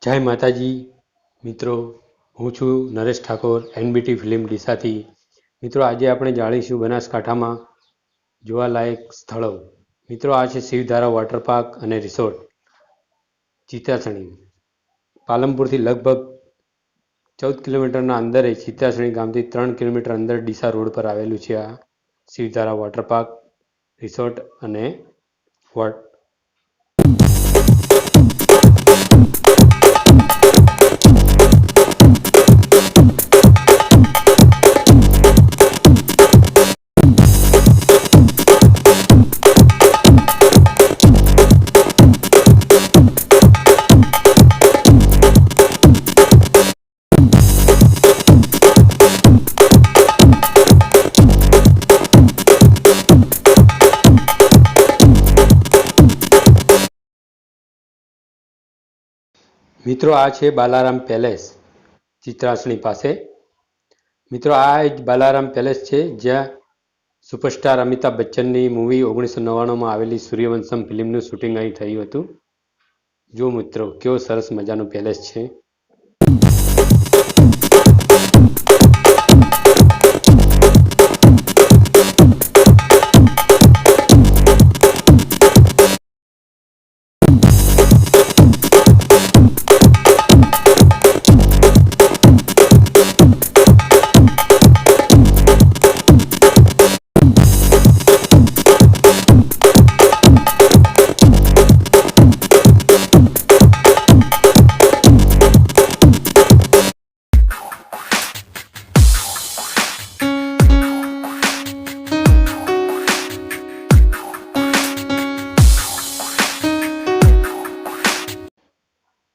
જય માતાજી મિત્રો, હું છું નરેશ ઠાકોર, એનબીટી ફિલ્મ ડીસાથી. મિત્રો, આજે આપણે જાણીશું બનાસકાંઠામાં જોવાલાયક સ્થળો. મિત્રો, આ છે શિવધારા વોટર પાર્ક અને રિસોર્ટ ચિત્રાસણી. પાલનપુરથી લગભગ 14 કિલોમીટરના અંદરે ચિત્રાસણી ગામથી 3 કિલોમીટર અંદર ડીસા રોડ પર આવેલું છે આ શિવધારા વોટર પાર્ક, રિસોર્ટ અને મિત્રો, આ છે બાલારામ પેલેસ ચિત્રાસણી પાસે. મિત્રો, આ એક બાલારામ પેલેસ છે જ્યાં સુપરસ્ટાર અમિતાભ બચ્ચનની મૂવી 1999માં આવેલી સૂર્યવંશમ ફિલ્મનું શૂટિંગ અહીં થયું હતું. જો મિત્રો, કેવો સરસ મજાનો પેલેસ છે.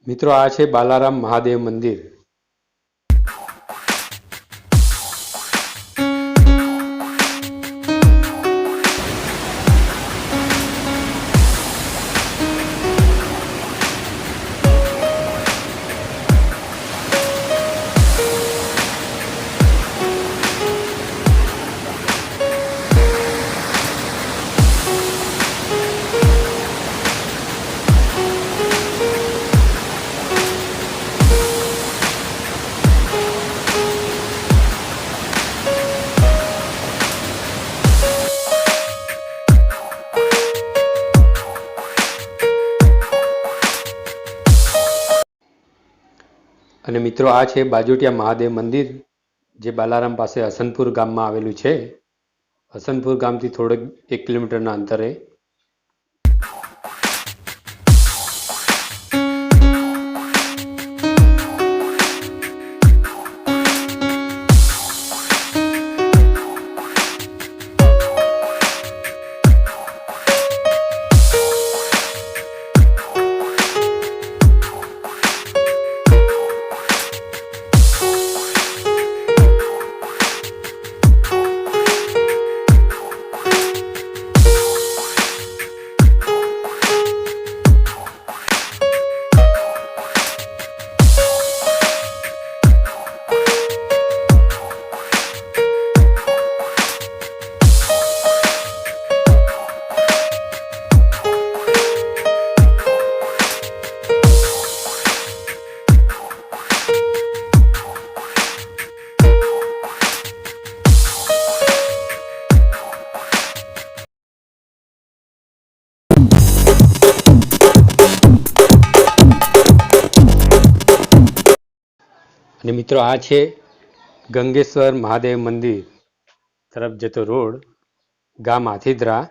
મિત્રો, આ છે બાલારામ મહાદેવ મંદિર. અને મિત્રો, આ છે બાજોટિયા મહાદેવ મંદિર જે બાલારામ પાસે હસનપુર ગામમાં આવેલું છે. હસનપુર ગામથી થોડેક 1 કિલોમીટરના અંતરે. અને મિત્રો, આ છે ગંગેશ્વર મહાદેવ મંદિર તરફ જતો રોડ, ગામ હાથીદરા.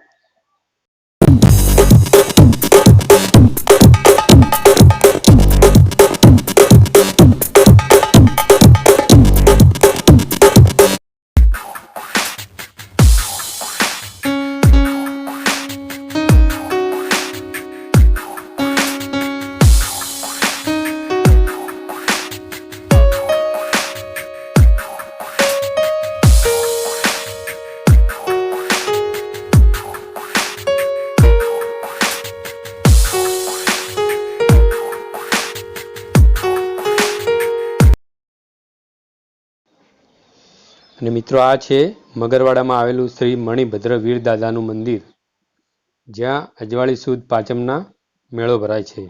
અને મિત્રો, આ છે મગરવાડામાં આવેલું શ્રી મણિભદ્ર વીરદાદાનું મંદિર જ્યાં અજવાળી સુદ પાંચમના મેળો ભરાય છે.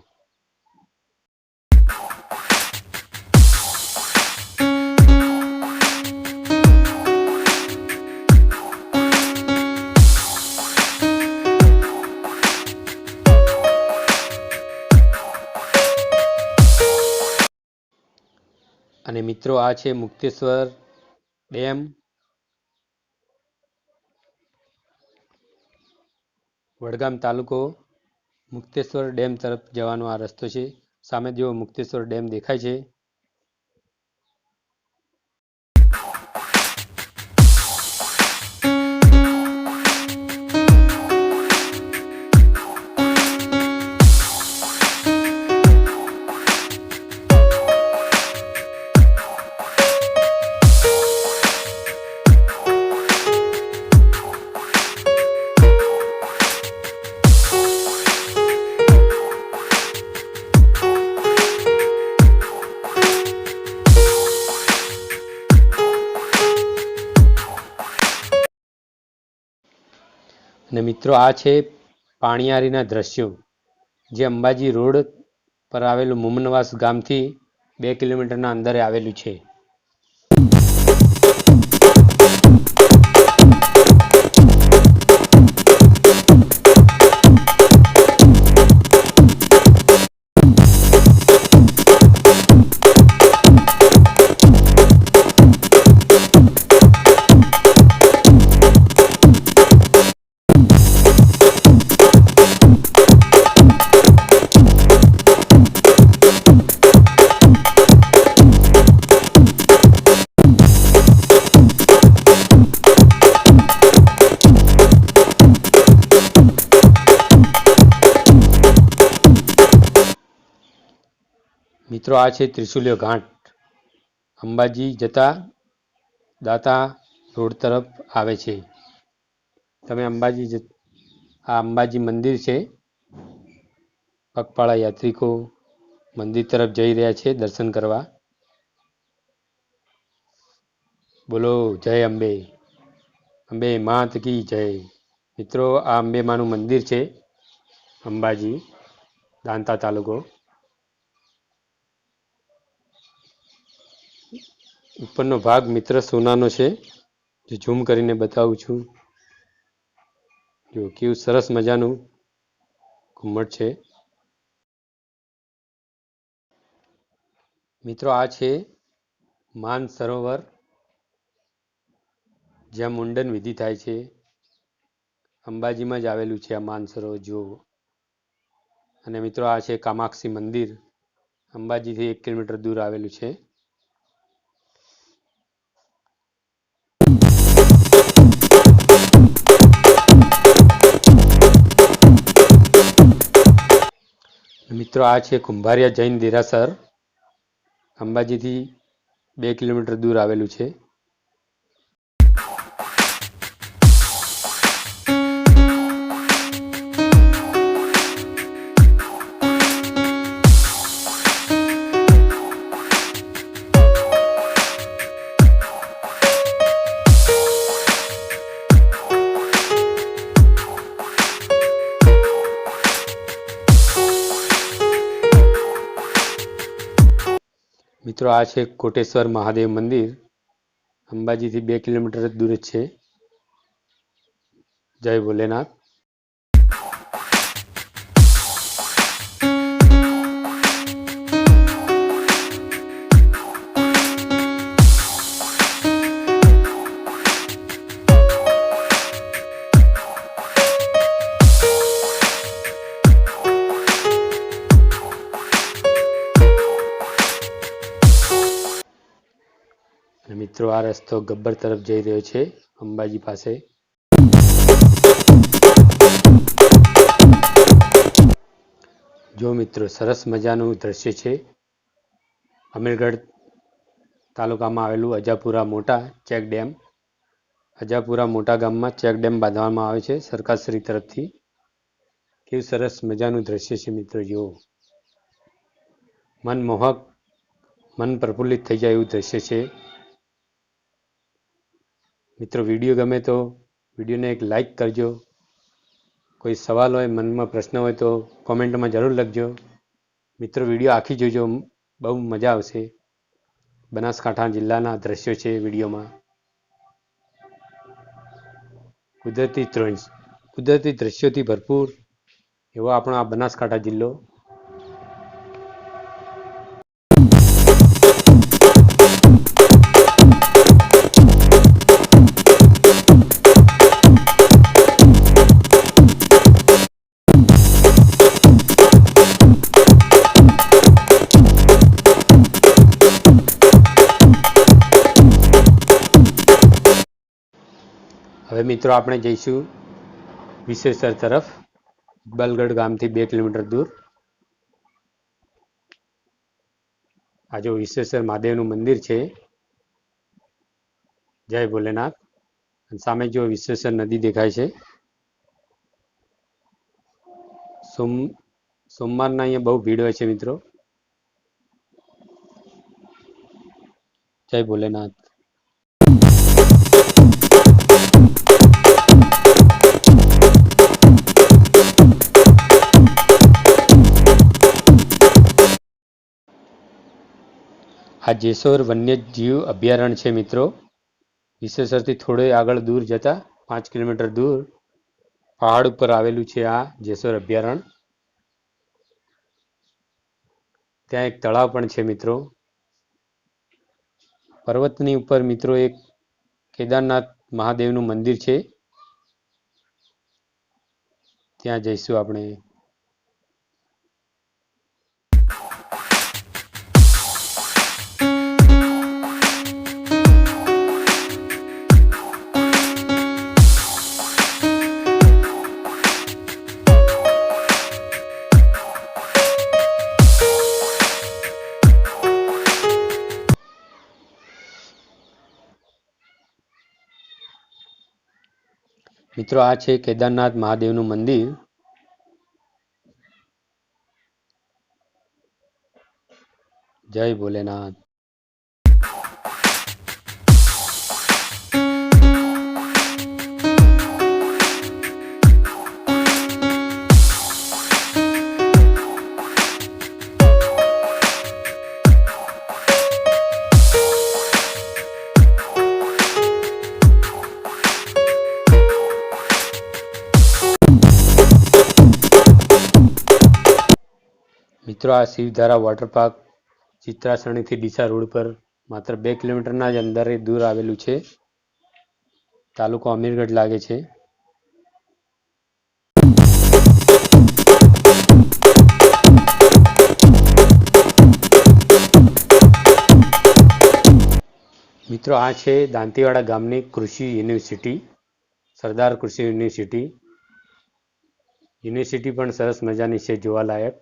અને મિત્રો આ છે મુક્તેશ્વર ડેમ, વડગામ તાલુકો. મુક્તેશ્વર ડેમ તરફ જવાનો આ રસ્તો છે. સામે જો મુક્તેશ્વર ડેમ દેખાય છે. અને મિત્રો આ છે પાણીયારીના દ્રશ્યો, જે અંબાજી રોડ પર આવેલું મુમનવાસ ગામથી 2 કિલોમીટરના અંદરે આવેલું છે. મિત્રો આ છે ત્રિશુલિયો ઘાટ, અંબાજી જતા દાતા રોડ તરફ આવે છે. તમે આ અંબાજી મંદિર છે. પગપાળા યાત્રિકો મંદિર તરફ જઈ રહ્યા છે દર્શન કરવા. બોલો જય અંબે, અંબે માત કી જય. મિત્રો આ અંબે માનું મંદિર છે, અંબાજી, દાંતા તાલુકો. ઉપરનો ભાગ મિત્ર સોનાનો છે, જે ઝૂમ કરીને બતાવું છું. જો કેવું સરસ મજાનું ઘુમ્મટ છે. મિત્રો આ છે માન સરોવર, જ્યાં મુંડન વિધિ થાય છે. અંબાજીમાં જ આવેલું છે આ માન સરોવર જુઓ. અને મિત્રો આ છે કામાક્ષી મંદિર, અંબાજીથી 1 કિલોમીટર દૂર આવેલું છે. મિત્રો આ છે કુંભારિયા જૈન દેરાસર, અંબાજીથી 2 કિલોમીટર દૂર આવેલું છે. મિત્રો આ છે કોટેશ્વર મહાદેવ મંદિર, અંબાજીથી 2 કિલોમીટર જ દૂર છે. જય ભોલેનાથ. મિત્રો આ રસ્તો ગબ્બર તરફ જઈ રહ્યો છે, અંબાજી પાસે. જો મિત્રો સરસ મજાનું દ્રશ્ય છે. અમીરગઢ તાલુકામાં આવેલું અજાપુરા મોટા ચેક ડેમ. અજાપુરા મોટા ગામમાં ચેક ડેમ બાંધવામાં આવે છે સરકારશ્રી તરફથી. કેવું સરસ મજાનું દ્રશ્ય છે મિત્રો, જુઓ. મનમોહક, મન પ્રફુલ્લિત થઈ જાય એવું દ્રશ્ય છે. મિત્રો વિડીયો ગમે તો વિડીયોને એક લાઈક કરજો. કોઈ સવાલ હોય, મનમાં પ્રશ્ન હોય તો કોમેન્ટમાં જરૂર લખજો. મિત્રો વિડીયો આખી જોજો, બહુ મજા આવશે. બનાસકાંઠા જિલ્લાના દ્રશ્યો છે વિડીયોમાં. કુદરતી દ્રશ્યોથી ભરપૂર એવો આપણો આ બનાસકાંઠા જિલ્લો. હવે મિત્રો આપણે જઈશું વિશ્વેશ્વર તરફ, ઇકબાલગઢ ગામથી 2 કિલોમીટર દૂર. આ જો વિશ્વેશ્વર મહાદેવનું મંદિર છે. જય ભોલેનાથ. અને સામે જો વિશ્વેશ્વર નદી દેખાય છે. સોમવારના અહીંયા બહુ ભીડ હોય છે મિત્રો. જય ભોલેનાથ. આ જેસોર વન્યજીવ અભયારણ્ય છે મિત્રો. વિશ્વેશ્વરથી થોડે આગળ દૂર જતા 5 કિલોમીટર દૂર પહાડ ઉપર આવેલું છે આ જેસોર અભયારણ્ય. ત્યાં એક તળાવ પણ છે મિત્રો. પર્વતની ઉપર મિત્રો એક કેદારનાથ મહાદેવનું મંદિર છે. ત્યાં જઈશું આપણે. મિત્રો આ છે કેદારનાથ મહાદેવનું મંદિર. જય ભોલેનાથ. મિત્રો આ શિવધારા વોટર પાર્ક ચિત્રાસણીથી ડીસા રોડ પર માત્ર 2 કિલોમીટરના જ અંદર દૂર આવેલું છે. તાલુકો અમીરગઢ લાગે છે. મિત્રો આ છે દાંતીવાડા ગામની કૃષિ યુનિવર્સિટી, સરદાર કૃષિ યુનિવર્સિટી. યુનિવર્સિટી પણ સરસ મજાની છે, જોવાલાયક.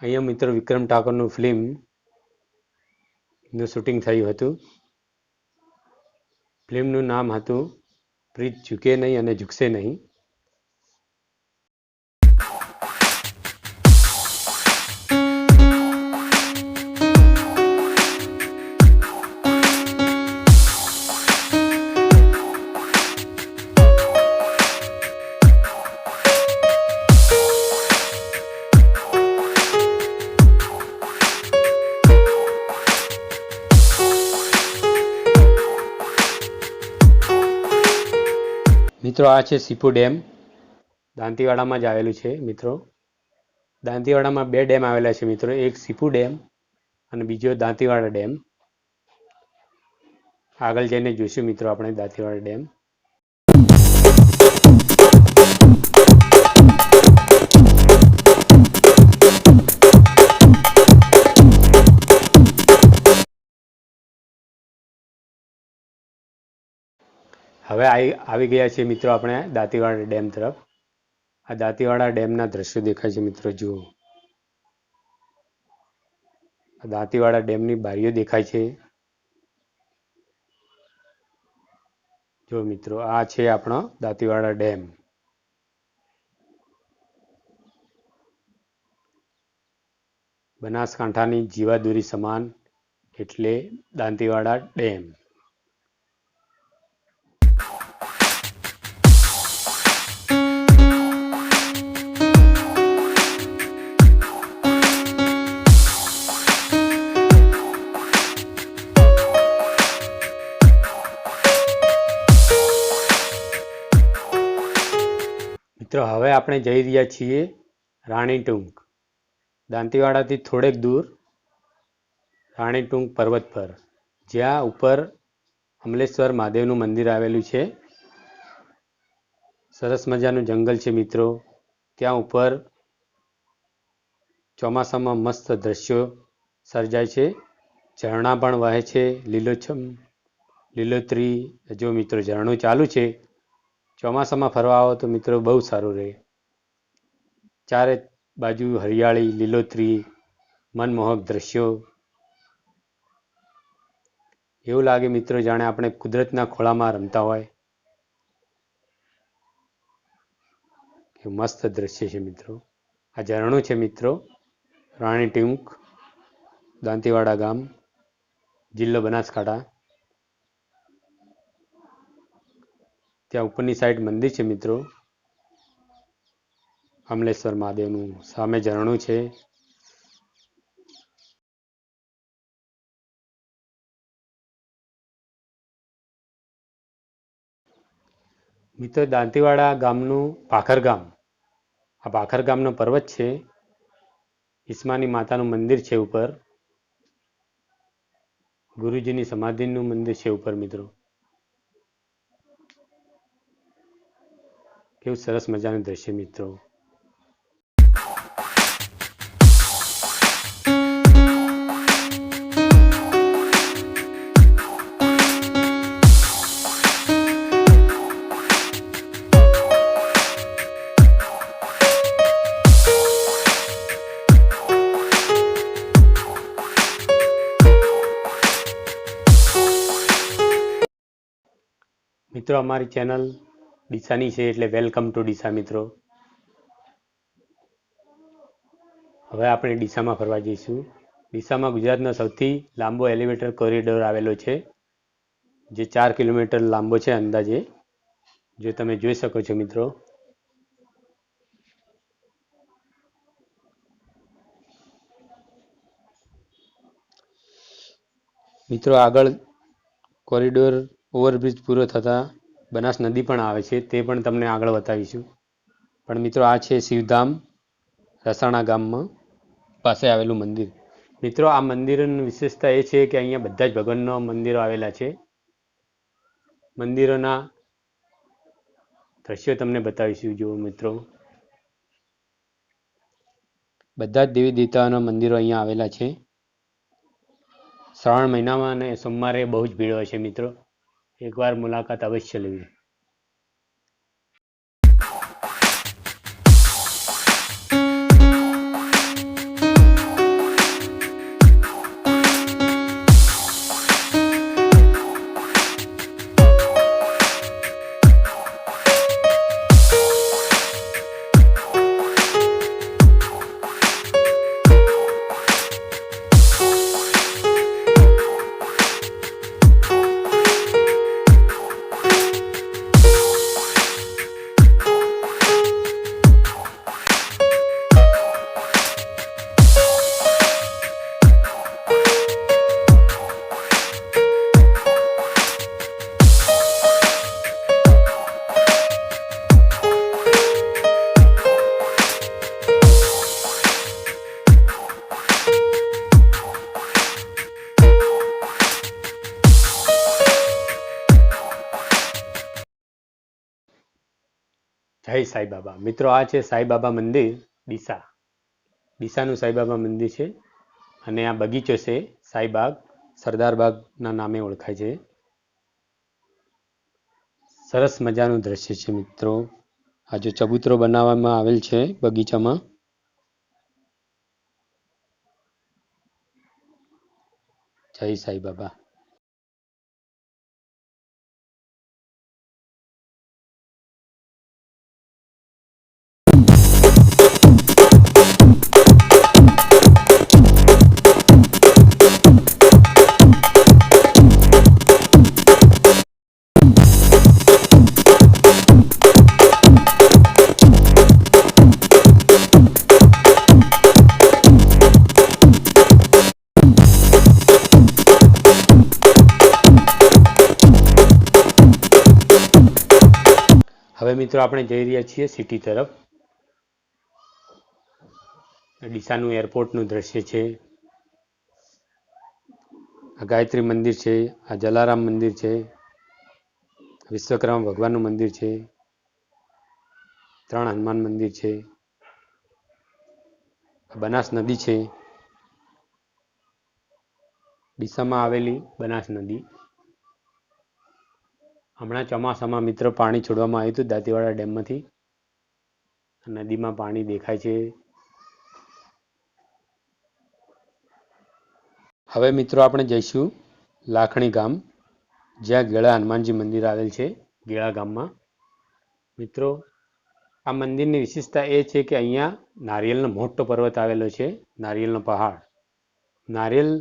અહીંયા મિત્રો વિક્રમ ઠાકોરનું ફિલ્મનું શૂટિંગ થયું હતું. ફિલ્મનું નામ હતું પ્રીત ઝુકે નહીં અને ઝુકશે નહીં. મિત્રો આ છે સીપુ ડેમ, દાંતીવાડામાં જ આવેલું છે મિત્રો. દાંતીવાડામાં 2 ડેમ આવેલા છે મિત્રો, એક સીપુ ડેમ અને બીજો દાંતીવાડા ડેમ. આગળ જઈને જોઈશું મિત્રો આપણે દાંતીવાડા ડેમ. હવે આવી ગયા છે મિત્રો આપણે દાંતીવાડા ડેમ તરફ. આ દાંતીવાડા ડેમના દ્રશ્યો દેખાય છે મિત્રો. જુઓ, દાંતીવાડા ડેમની બારીઓ દેખાય છે. જો મિત્રો આ છે આપણો દાંતીવાડા ડેમ. બનાસકાંઠાની જીવાદોરી સમાન એટલે દાંતીવાડા ડેમ. મિત્રો હવે આપણે જઈ રહ્યા છીએ રાણીટુંક. દાંતીવાડાથી થોડેક દૂર રાણીટુંક પર્વત પર, જ્યાં ઉપર અમલેશ્વર મહાદેવનું મંદિર આવેલું છે. સરસ મજાનું જંગલ છે મિત્રો. ત્યાં ઉપર ચોમાસામાં મસ્ત દ્રશ્યો સર્જાય છે. ઝરણા પણ વહે છે લીલોછમ લીલોતરી. જો મિત્રો ઝરણું ચાલુ છે. ચોમાસામાં ફરવા આવો તો મિત્રો બહુ સારું રહે. ચારે બાજુ હરિયાળી, લીલોતરી, મનમોહક દ્રશ્યો. એવું લાગે મિત્રો જાણે આપણે કુદરતના ખોળામાં રમતા હોય. કે મસ્ત દ્રશ્ય છે મિત્રો. આ ઝરણું છે મિત્રો, રાણી ટીંક, દાંતીવાડા ગામ, જિલ્લો બનાસકાંઠા. ત્યાં ઉપરની સાઈડ મંદિર છે મિત્રો, અમલેશ્વર મહાદેવનું. સામે ઝરણું છે. મિત્રો દાંતીવાડા ગામનું ભાખર ગામ, આ ભાખર ગામનો પર્વત છે. ઈસ્માની માતાનું મંદિર છે ઉપર, ગુરુજીની સમાધિનું મંદિર છે ઉપર મિત્રો. કેવું સરસ મજાનું દ્રશ્ય મિત્રો. મિત્રો અમારી ચેનલ ડીસાની છે એટલે વેલકમ ટુ ડીસા મિત્રો. હવે આપણે ડીસામાં ફરવા જઈશું. ડીસામાં ગુજરાતનો સૌથી લાંબો એલિવેટર કોરિડોર આવેલો છે, જે 4 કિલોમીટર લાંબો છે અંદાજે, જો તમે જોઈ શકો છો મિત્રો. મિત્રો આગળ કોરિડોર ઓવરબ્રિજ પૂરો થતાં બનાસ નદી પણ આવે છે, તે પણ તમને આગળ બતાવીશું. પણ મિત્રો આ છે શિવધામ, રસાણા ગામમાં પાસે આવેલું મંદિર. મિત્રો આ મંદિરોની વિશેષતા એ છે કે અહીંયા બધા જ ભગવાનના મંદિરો આવેલા છે. મંદિરોના દ્રશ્યો તમને બતાવીશું. જુઓ મિત્રો, બધા જ દેવી દેવતાઓના મંદિરો અહીંયા આવેલા છે. શ્રાવણ મહિનામાં અને સોમવારે બહુ જ ભીડ હોય છે મિત્રો, એકવાર મુલાકાત અવશ્ય લેવી. જય સાંઈબાબા. મિત્રો આ છે સાંઈબાબા મંદિર ડીસા. ડીસાનું સાંઈબાબા મંદિર છે અને આ બગીચો છે સાંઈબાગ, સરદારબાગના નામે ઓળખાય છે. સરસ મજાનું દ્રશ્ય છે મિત્રો. આ જો ચબૂતરો બનાવવામાં આવેલ છે બગીચામાં. જય સાંઈબાબા. હવે મિત્રો આપણે જઈ રહ્યા છીએ સિટી તરફ. ડીસાનું એરપોર્ટનું દ્રશ્ય છે. આ ગાયત્રી મંદિર છે, આ જલારામ મંદિર છે, વિશ્વકર્મા ભગવાનનું મંદિર છે, 3 હનુમાન મંદિર છે, બનાસ નદી છે, ડીસામાં આવેલી બનાસ નદી. હમણાં ચોમાસામાં મિત્રો પાણી છોડવામાં આવ્યું હતું દાંતીવાડા ડેમમાંથી. નદીમાં પાણી દેખાય છે. હવે મિત્રો આપણે જઈશું લાખણી ગામ, જ્યાં ગેળા હનુમાનજી મંદિર આવેલ છે ગેળા ગામમાં. મિત્રો આ મંદિરની વિશેષતા એ છે કે અહીંયા નારિયેળનો મોટો પર્વત આવેલો છે, નારિયેળનો પહાડ. નારિયેળ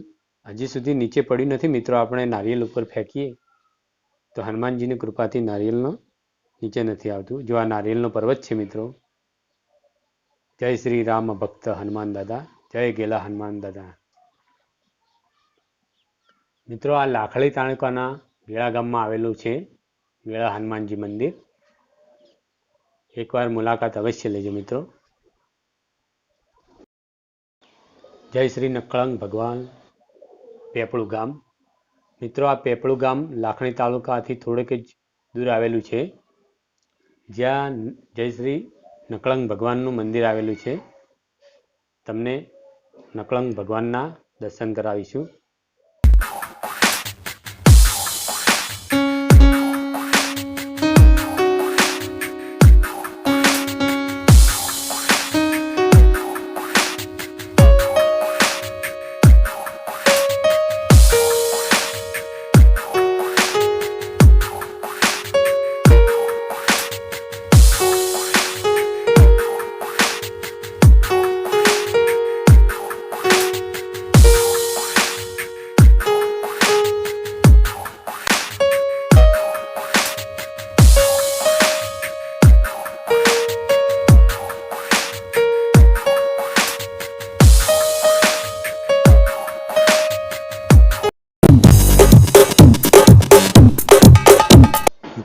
હજી સુધી નીચે પડ્યું નથી મિત્રો. આપણે નારિયેળ ઉપર ફેંકીએ તો હનુમાનજીની કૃપાથી નારિયેળનો નીચે નથી આવતું. જો આ નારિયેળનો પર્વત છે મિત્રો. જય શ્રી રામ ભક્ત હનુમાન દાદા, જય ગેલા હનુમાન દાદા. મિત્રો આ લાખણી તાલુકાના ગેળા ગામમાં આવેલું છે ગેળા હનુમાનજી મંદિર. એકવાર મુલાકાત અવશ્ય લેજો મિત્રો. જય શ્રી નકળંગ ભગવાન. પેપળું ગામ. મિત્રો આ પેપળું ગામ લાખણી તાલુકાથી થોડેક જ દૂર આવેલું છે, જ્યાં જય શ્રી નકળંગ ભગવાનનું મંદિર આવેલું છે. તમને નકળંગ ભગવાનના દર્શન કરાવીશું.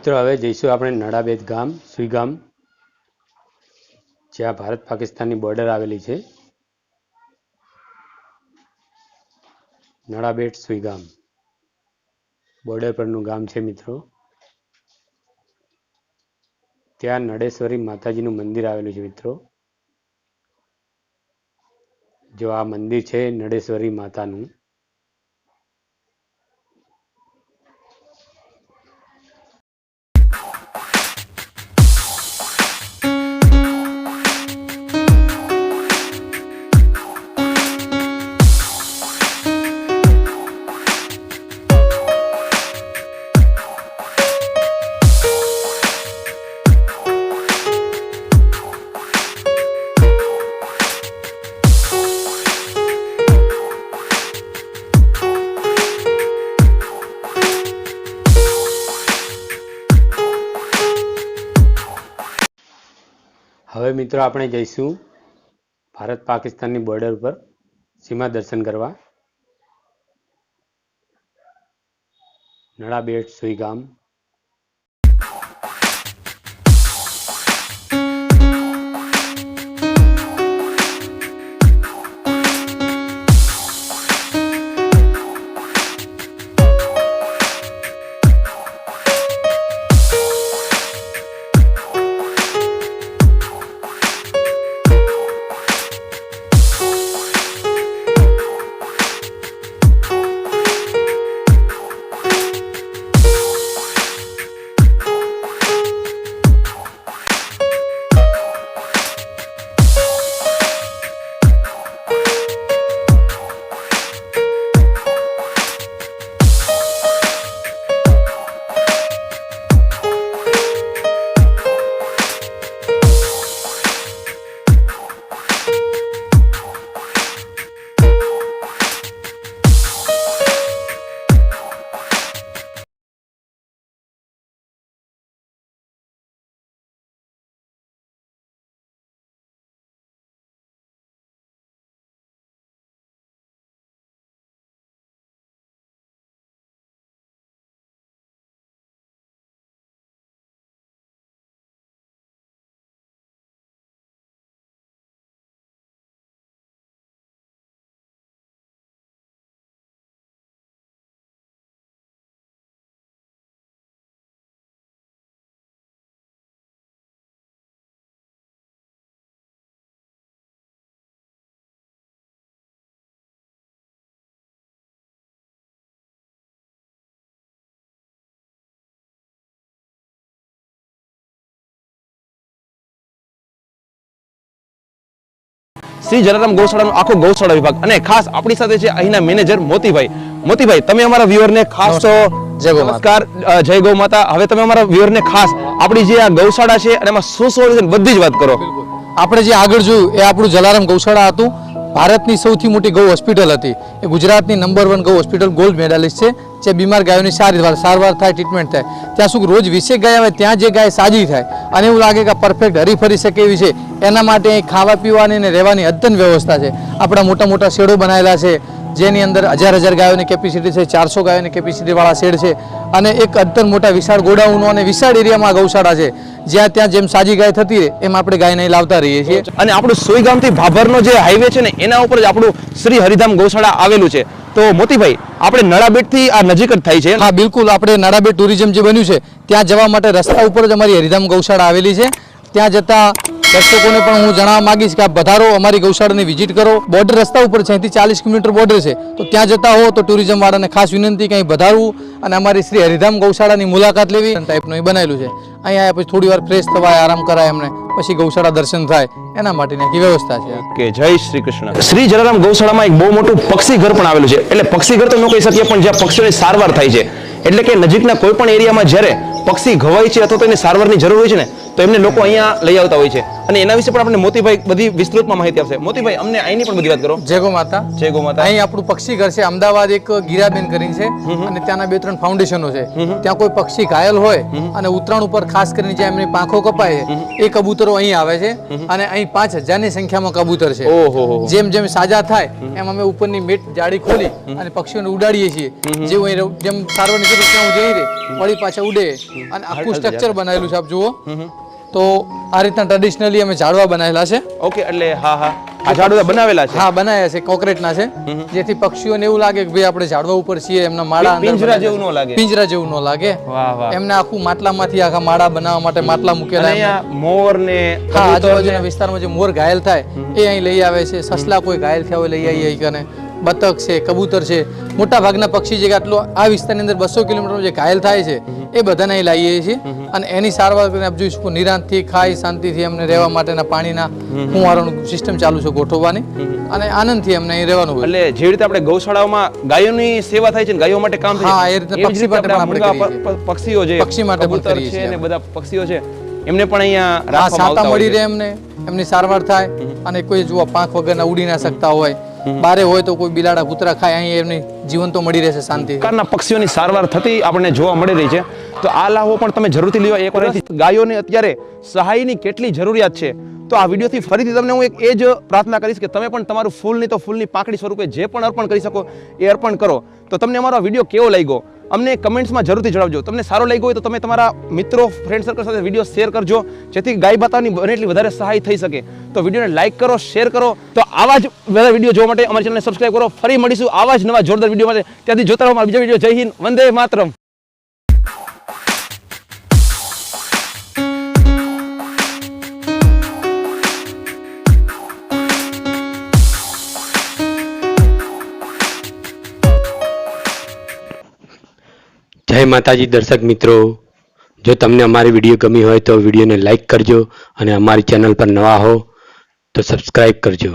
મિત્રો હવે જઈશું આપણે નડાબેટ ગામ, સુઈગામ, જ્યાં ભારત પાકિસ્તાનની બોર્ડર આવેલી છે. નડાબેટ સુઈગામ બોર્ડર પરનું ગામ છે મિત્રો. ત્યાં નડેશ્વરી માતાજીનું મંદિર આવેલું છે મિત્રો. જો આ મંદિર છે નડેશ્વરી માતાનું. હવે મિત્રો આપણે જઈશું ભારત પાકિસ્તાનની બોર્ડર પર સીમા દર્શન કરવા. નડાબેટ સુઈગામ. શ્રી જલારામ ગૌશાળાનો આખો ગૌશાળા વિભાગ. અને ખાસ આપણી સાથે છે અહીંના મેનેજર મોતીભાઈ. મોતીભાઈ, તમે અમારા વ્યુઅરને ખાસ તો નમસ્કાર, જય ગૌ માતા. હવે તમે અમારા વ્યુઅરને ખાસ આપણી જે આ ગૌશાળા છે અને એમાં શું શું છે બધી જ વાત કરો. આપણે જે આગળ જોયું એ આપણું જલારામ ગૌશાળા હતું. ભારતની સૌથી મોટી ગૌ હોસ્પિટલ હતી. એ ગુજરાતની નંબર 1 ગૌ હોસ્પિટલ, ગોલ્ડ મેડાલિસ્ટ છે. જે બીમાર ગાયોની સારવાર થાય, ટ્રીટમેન્ટ થાય. ત્યાં સુધી રોજ 20 ગાય આવે, ત્યાં જે ગાય સાજી થાય અને એવું લાગે કે પરફેક્ટ હરીફરી શકે એવી છે, એના માટે ખાવા પીવાની અને રહેવાની અદ્યતન વ્યવસ્થા છે. આપણા મોટા મોટા શેડો બનાવેલા છે, જેની અંદર 1000 ગાયોની કેપેસિટી છે, 400 ગાયોની કેપેસિટી વાળા શેડ છે અને એક અદ્યતન મોટા વિશાળ ગોડાઉનો અને વિશાળ એરિયામાં ગૌશાળા છે. જ્યાં ત્યાં જેમ સાજી ગાય થતી રહે એમ આપણે ગાય નહીં લાવતા રહીએ છીએ. અને આપણું સોઈગામથી ભાભરનો જે હાઈવે છે ને એના ઉપર જ આપણું શ્રી હરિધામ ગૌશાળા આવેલું છે. તો મોતીભાઈ, આપણે નળાબેટથી આ નજીક જ થાય છે. હા બિલકુલ, આપણે નળાબેટ ટુરિઝમ જે બન્યું છે ત્યાં જવા માટે રસ્તા ઉપર જ અમારી હરિધામ ગૌશાળા આવેલી છે. ત્યાં જતા દર્શકોને પણ હું જણાવવા માંગીશ કે આપ પધારો, અમારી ગૌશાળાની વિઝિટ કરો. બોર્ડર રસ્તા ઉપર છે, અહીંથી 40 કિલોમીટર બોર્ડર છે. તો ત્યાં જતા હો તો ટુરિઝમ વાળાને ખાસ વિનંતી કે અહીં પધારવું અને અમારી શ્રી હરિધામ ગૌશાળાની મુલાકાત લેવી. ટાઈપનું અહીં બનાવેલું છે. અહીંયા પછી થોડી વાર ફ્રેશ થવાય, આરામ કરાય એમને, પછી ગૌશાળા દર્શન થાય, એના માટેની આખી વ્યવસ્થા છે. કે જય શ્રી કૃષ્ણ. શ્રી જલારામ ગૌશાળામાં એક બહુ મોટું પક્ષી ઘર પણ આવેલું છે. એટલે પક્ષી ઘર તો ન કહી શકીએ, પણ જ્યાં પક્ષીઓની સારવાર થાય છે. એટલે કે નજીકના કોઈ પણ એરિયામાં જ્યારે પક્ષી ઘવાય છે અથવા તો એની સારવારની જરૂર હોય છે ને, તો એમને લોકો અહીંયા લઈ આવતા હોય છે. અને એના વિશે પણ આપણે મોતીભાઈ બધી વિસ્તૃતમાં માહિતી આપશે. મોતીભાઈ, અમને અહીંની પણ બધી વાત કરો. જય ગો માતા. જય ગો માતા. અહીં આપણું પક્ષી ઘર છે. અમદાવાદ એક ગીરાબેન કરીને છે અને ત્યાંના 2-3 ફાઉન્ડેશનો છે. ત્યાં કોઈ પક્ષી ઘાયલ હોય અને ઉતરાણ ઉપર ખાસ કરીને જે એમની પાંખો કપાય છે, એ કબૂતરો અહીં આવે છે અને અહીં 5000 ની સંખ્યામાં કબૂતર છે. જેમ જેમ સાજા થાય એમ અમે ઉપરની મેટ જાળી ખોલી અને પક્ષીઓને ઉડાડીએ છીએ. જેમ સારવારની જરૂર ત્યાં જઈ રહે, વળી પાછા ઉડે અને આખું સ્ટ્રક્ચર બનાવેલું છે. આપ જુઓ તો આ રીતના ટ્રેડિશનલી અમે ઝાડવા બનાવેલા છે. ઓકે, એટલે હા હા, આ ઝાડવા બનાવેલા છે. હા, બનાવ્યા છે, કોન્ક્રીટના છે, જેથી પક્ષીઓને એવું લાગે કે ભાઈ આપણે ઝાડવા ઉપર છીએ. એમના માળા પિંજરા જેવું ન લાગે. પિંજરા જેવું ન લાગે. વાહ વાહ. એમને આખું માટલામાંથી આખા માળા બનાવવા માટે માટલા મૂકેલા. અહીંયા મોર ને આજુબાજુના વિસ્તારમાં જે મોર ઘાયલ થાય એ અહીં લઈ આવે છે. સસલા કોઈ ઘાયલ થયા હોય લઈ આવીએ કને. બતક છે, કબૂતર છે, મોટા ભાગના પક્ષી જે આટલો આ વિસ્તારની અંદર 200 કિલોમીટર જે ઘાયલ થાય છે એ બધાને અહીં લાવીએ છીએ અને એની સારવાર કરીને આપ જોઈ શકો. નિરાંતથી ખાઈ શાંતિથી એમને રહેવા માટેના પાણીના ફુવારાનું સિસ્ટમ ચાલુ છે ગોઠવવાની અને આનંદથી એમને અહીં રહેવાનું હોય. એટલે જે રીતે આપણે ગૌશાળાઓમાં ગાયોની સેવા થાય છે, ગાયો માટે કામ થાય છે, હા, એ રીતે પક્ષી માટે પણ આપણે કરીએ છીએ. પક્ષીઓ છે, પક્ષી માટે પણ કરીએ છીએ અને બધા પક્ષીઓ છે એમને પણ અહીંયા રાખવામાં સાતા મળી રહે, એમને એમની સારવાર થાય. અને કોઈ જુઓ પાંખ વગરના ઉડી ના શકતા હોય, બારે હોય તો કોઈ બિલાડા કૂતરા ખાય, અહીં એમની જીવન તો મળી રહેશે શાંતિ. પ્રકારના પક્ષીઓની સારવાર થતી આપણને જોવા મળી રહી છે. તો આ લાભો પણ તમે જરૂરથી લ્યો. એક વાર ગાયોને અત્યારે સહાયની કેટલી જરૂરિયાત છે. તો આ વિડીયોથી ફરીથી તમને હું એક એ જ પ્રાર્થના કરીશ કે તમે પણ તમારું ફૂલની તો ફૂલની પાંખડી સ્વરૂપે જે પણ અર્પણ કરી શકો એ અર્પણ કરો. તો તમને અમારો વિડીયો કેવો લાગ્યો અમને કમેન્ટ્સમાં જરૂરથી જણાવજો. તમને સારો લાગ્યો હોય તો તમે તમારા મિત્રો, ફ્રેન્ડ સર્કલ સાથે વિડીયો શેર કરજો, જેથી ગાય માતાની બને એટલી વધારે સહાય થઈ શકે. તો વિડીયોને લાઈક કરો, શેર કરો. તો આવા જ બધા વિડીયો જોવા માટે અમારી ચેનલને સબસ્ક્રાઇબ કરો. ફરી મળીશું આવા જ નવા જોરદાર વિડીયો માટે. ત્યાંથી જોતા રહો અમારા બીજા વિડીયો. જય હિન્દ, વંદે માતરમ. જય માતાજી દર્શક મિત્રો, જો તમને અમારી વિડીયો ગમી હોય તો વિડીયોને લાઈક કરજો અને અમારી ચેનલ પર નવા હો તો સબસ્ક્રાઈબ કરજો.